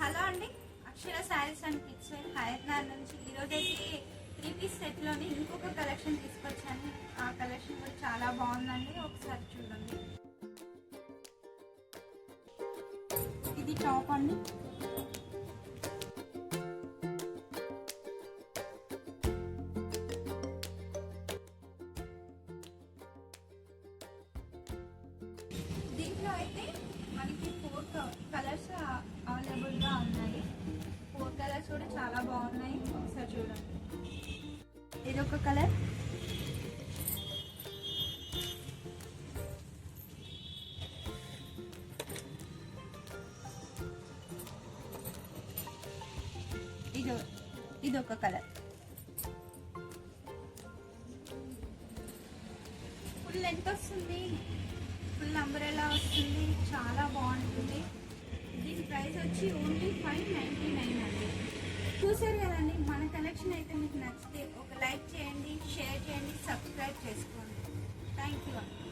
Hello అండి, Akshara sarees and kids wear Hyderabad నుంచి ఈరోజైతే 3 పీస్ సెట్లోని ఇంకొక కలెక్షన్ తీసుకొచ్చాను. ఆ కలెక్షన్ కూడా చాలా బాగుందండి, ఒకసారి చూడండి. ఇది టాప్ అండి. దీంట్లో అయితే మనకి 4 కలర్స్ అవైలబుల్గా ఉన్నాయి. 4 కలర్స్ కూడా చాలా బాగున్నాయి, ఒకసారి చూడండి. ఇదొక కలర్, ఇదొక కలర్. ఫుల్ లెంత్ వస్తుంది, ఫుల్ అంబ్రెలా వస్తుంది, చాలా బాగుంటుంది. దీని ప్రైస్ వచ్చి ఓన్లీ 599 అండి. చూసారు కదండి, మన కలెక్షన్ అయితే మీకు నచ్చితే ఒక లైక్ చేయండి, షేర్ చేయండి, సబ్స్క్రైబ్ చేసుకోండి. థ్యాంక్ యూ అండి.